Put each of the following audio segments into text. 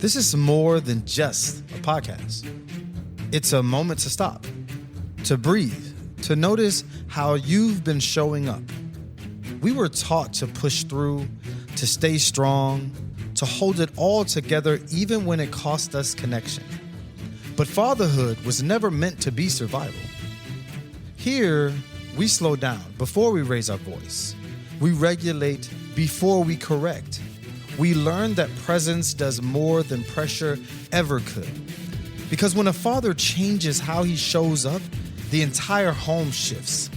This is more than just a podcast. It's a moment to stop, to breathe, to notice how you've been showing up. We were taught to push through, to stay strong, to hold it all together even when it cost us connection. But fatherhood was never meant to be survival. Here, we slow down before we raise our voice. We regulate before we correct. We learn that presence does more than pressure ever could. Because when a father changes how he shows up, the entire home shifts.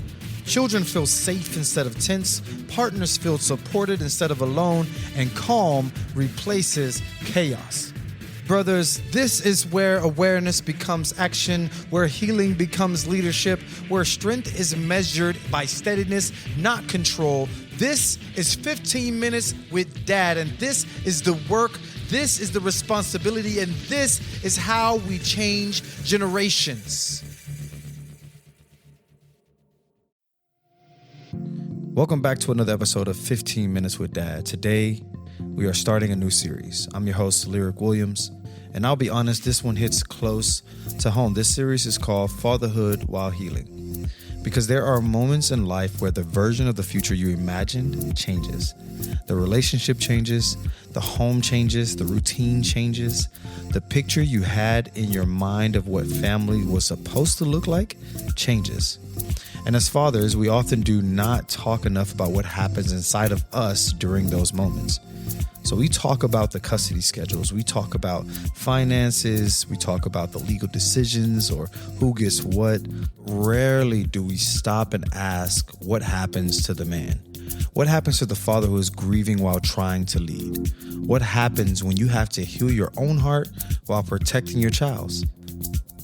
Children feel safe instead of tense, partners feel supported instead of alone, and calm replaces chaos. Brothers, this is where awareness becomes action, where healing becomes leadership, where strength is measured by steadiness, not control. This is 15 Minutes with Dad, and this is the work, this is the responsibility, and this is how we change generations. Welcome back to another episode of 15 Minutes with Dad. Today, we are starting a new series. I'm your host, Lirec Williams, and I'll be honest, this one hits close to home. This series is called Fatherhood While Healing, because there are moments in life where the version of the future you imagined changes. The relationship changes, the home changes, the routine changes, the picture you had in your mind of what family was supposed to look like changes. And as fathers, we often do not talk enough about what happens inside of us during those moments. So we talk about the custody schedules, we talk about finances, we talk about the legal decisions or who gets what. Rarely do we stop and ask what happens to the man. What happens to the father who is grieving while trying to lead? What happens when you have to heal your own heart while protecting your child's?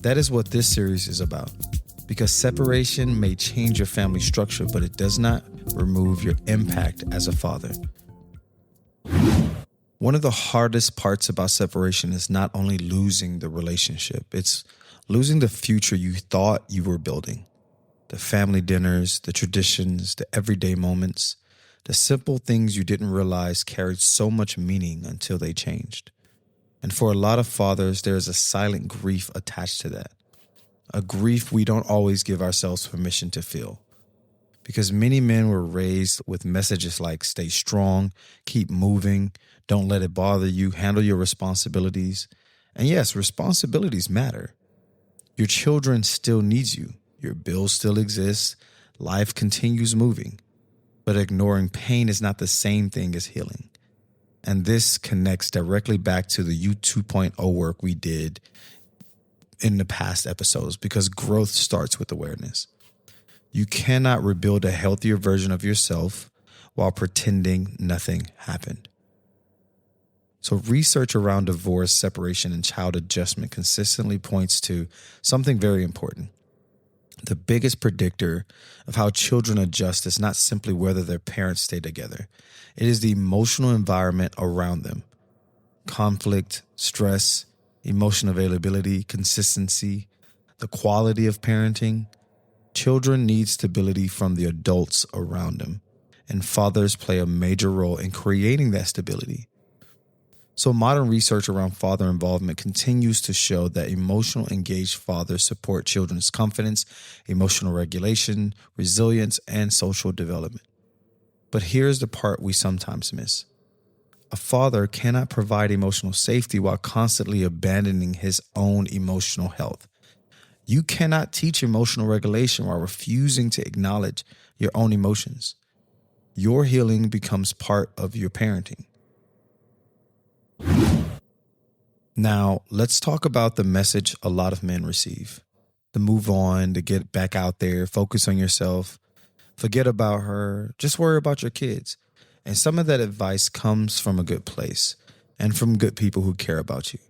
That is what this series is about. Because separation may change your family structure, but it does not remove your impact as a father. One of the hardest parts about separation is not only losing the relationship, it's losing the future you thought you were building. The family dinners, the traditions, the everyday moments, the simple things you didn't realize carried so much meaning until they changed. And for a lot of fathers, there is a silent grief attached to that. A grief we don't always give ourselves permission to feel. Because many men were raised with messages like stay strong, keep moving, don't let it bother you, handle your responsibilities. And yes, responsibilities matter. Your children still need you. Your bills still exist. Life continues moving. But ignoring pain is not the same thing as healing. And this connects directly back to the U 2.0 work we did in the past episodes, because growth starts with awareness. You cannot rebuild a healthier version of yourself while pretending nothing happened. So research around divorce, separation, and child adjustment consistently points to something very important. The biggest predictor of how children adjust is not simply whether their parents stay together. It is the emotional environment around them. Conflict, stress, emotional availability, consistency, the quality of parenting. Children need stability from the adults around them, and fathers play a major role in creating that stability. So modern research around father involvement continues to show that emotional engaged fathers support children's confidence, emotional regulation, resilience, and social development. But here's the part we sometimes miss. A father cannot provide emotional safety while constantly abandoning his own emotional health. You cannot teach emotional regulation while refusing to acknowledge your own emotions. Your healing becomes part of your parenting. Now, let's talk about the message a lot of men receive. To move on, to get back out there, focus on yourself, forget about her, just worry about your kids. And some of that advice comes from a good place and from good people who care about you.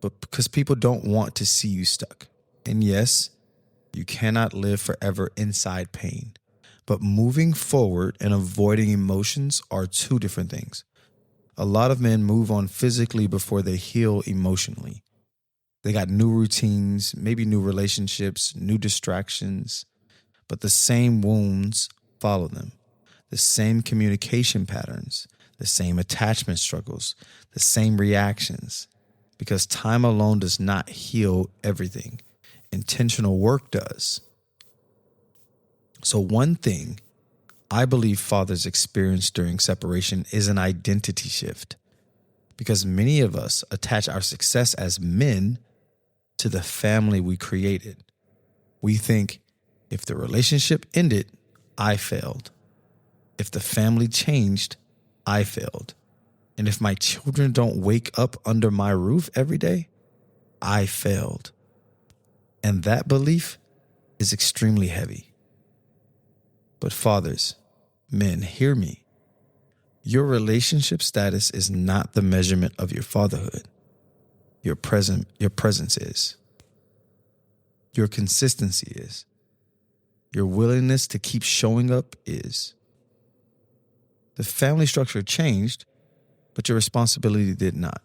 But because people don't want to see you stuck. And yes, you cannot live forever inside pain. But moving forward and avoiding emotions are two different things. A lot of men move on physically before they heal emotionally. They got new routines, maybe new relationships, new distractions, but the same wounds follow them. The same communication patterns, the same attachment struggles, the same reactions, because time alone does not heal everything. Intentional work does. So one thing I believe fathers experience during separation is an identity shift, because many of us attach our success as men to the family we created. We think, if the relationship ended, I failed. If the family changed, I failed. And if my children don't wake up under my roof every day, I failed. And that belief is extremely heavy. But fathers, men, hear me. Your relationship status is not the measurement of your fatherhood. Your presence is. Your consistency is. Your willingness to keep showing up is. The family structure changed, but your responsibility did not.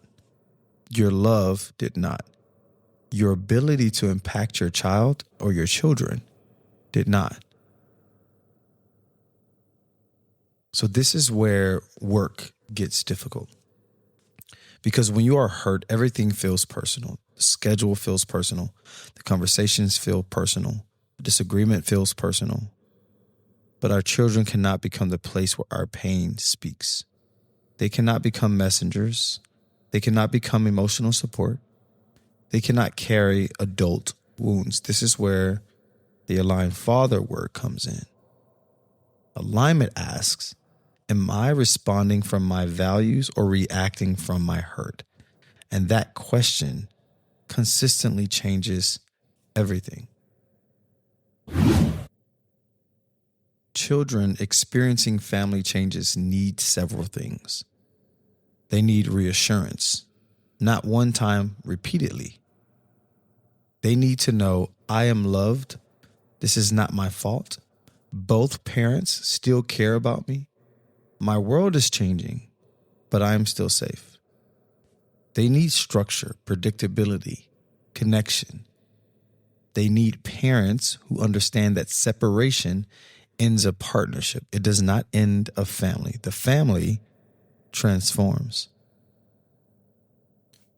Your love did not. Your ability to impact your child or your children did not. So this is where work gets difficult. Because when you are hurt, everything feels personal. The schedule feels personal. The conversations feel personal. The disagreement feels personal. But our children cannot become the place where our pain speaks. They cannot become messengers. They cannot become emotional support. They cannot carry adult wounds. This is where the aligned father work comes in. Alignment asks, am I responding from my values or reacting from my hurt? And that question consistently changes everything. Children experiencing family changes need several things. They need reassurance, not one time, repeatedly. They need to know, I am loved. This is not my fault. Both parents still care about me. My world is changing, but I am still safe. They need structure, predictability, connection. They need parents who understand that separation ends a partnership. It does not end a family. The family transforms.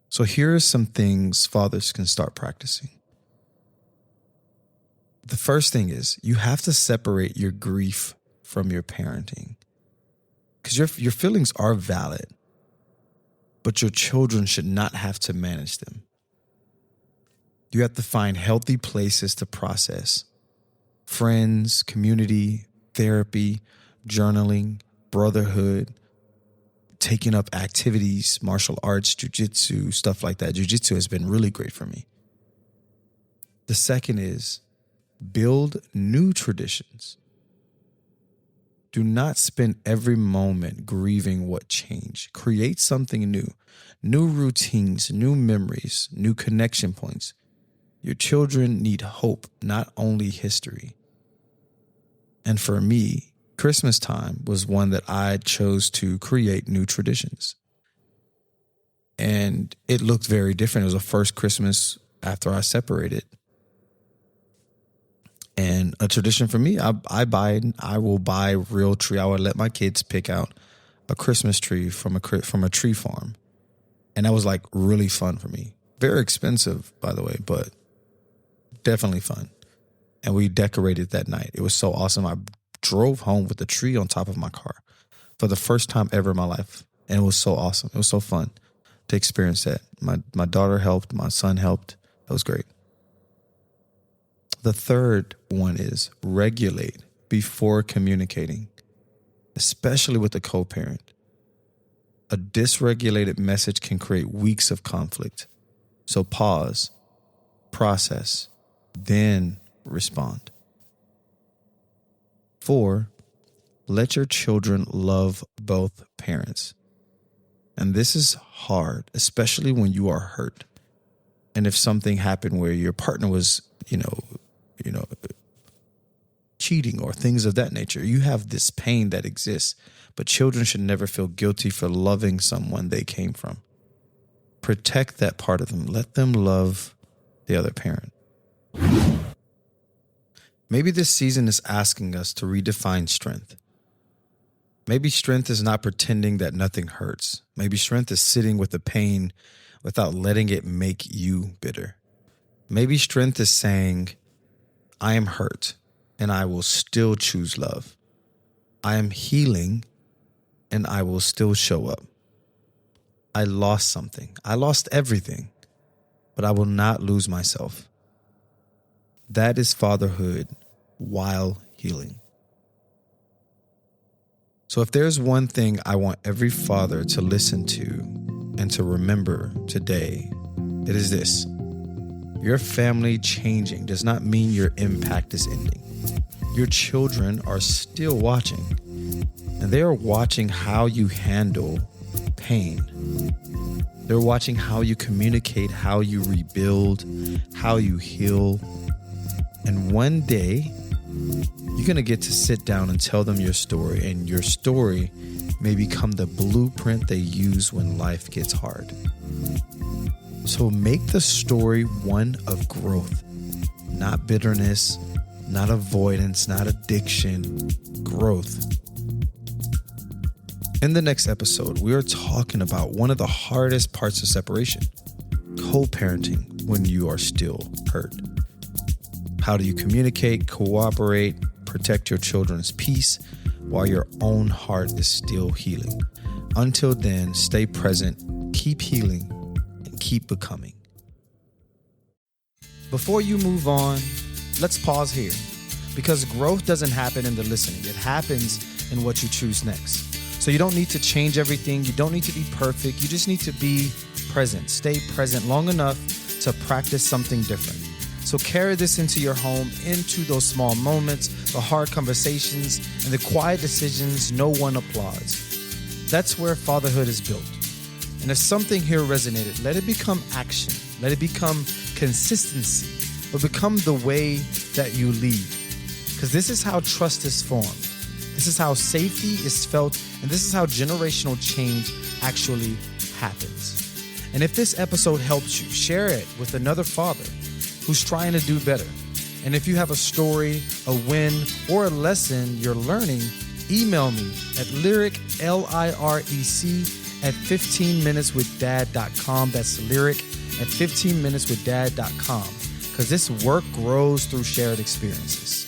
So here are some things fathers can start practicing. The first thing is you have to separate your grief from your parenting. Because your feelings are valid, but your children should not have to manage them. You have to find healthy places to process. Friends, community, therapy, journaling, brotherhood, taking up activities, martial arts, jujitsu, stuff like that. Jujitsu has been really great for me. The second is build new traditions. Do not spend every moment grieving what changed. Create something new routines, new memories, new connection points. Your children need hope, not only history. And for me, Christmas time was one that I chose to create new traditions. And it looked very different. It was the first Christmas after I separated. And a tradition for me, I will buy a real tree. I would let my kids pick out a Christmas tree from a tree farm. And that was like really fun for me. Very expensive, by the way, but definitely fun. And we decorated that night. It was so awesome. I drove home with the tree on top of my car for the first time ever in my life. And it was so awesome. It was so fun to experience that. My daughter helped. My son helped. It was great. The third one is regulate before communicating, especially with a co-parent. A dysregulated message can create weeks of conflict. So pause, process, then respond. 4, let your children love both parents. And this is hard, especially when you are hurt. And if something happened where your partner was, cheating or things of that nature, you have this pain that exists. But children should never feel guilty for loving someone they came from. Protect that part of them. Let them love the other parent. Maybe this season is asking us to redefine strength. Maybe strength is not pretending that nothing hurts. Maybe strength is sitting with the pain without letting it make you bitter. Maybe strength is saying, I am hurt and I will still choose love. I am healing and I will still show up. I lost something. I lost everything, but I will not lose myself. That is fatherhood while healing. So if there's one thing I want every father to listen to and to remember today, it is this. Your family changing does not mean your impact is ending. Your children are still watching, and they are watching how you handle pain. They're watching how you communicate, how you rebuild, how you heal. And one day, you're going to get to sit down and tell them your story, and your story may become the blueprint they use when life gets hard. So make the story one of growth, not bitterness, not avoidance, not addiction, growth. In the next episode, we are talking about one of the hardest parts of separation, co-parenting when you are still hurt. How do you communicate, cooperate, protect your children's peace while your own heart is still healing? Until then, stay present, keep healing, and keep becoming. Before you move on, let's pause here, because growth doesn't happen in the listening. It happens in what you choose next. So you don't need to change everything. You don't need to be perfect. You just need to be present. Stay present long enough to practice something different. So carry this into your home, into those small moments, the hard conversations, and the quiet decisions no one applauds. That's where fatherhood is built. And if something here resonated, let it become action. Let it become consistency, or become the way that you lead. Because this is how trust is formed. This is how safety is felt, and this is how generational change actually happens. And if this episode helps you, share it with another father who's trying to do better. And if you have a story, a win, or a lesson you're learning, email me at Lirec, Lirec, at 15minuteswithdad.com. That's Lirec at 15minuteswithdad.com. Because this work grows through shared experiences.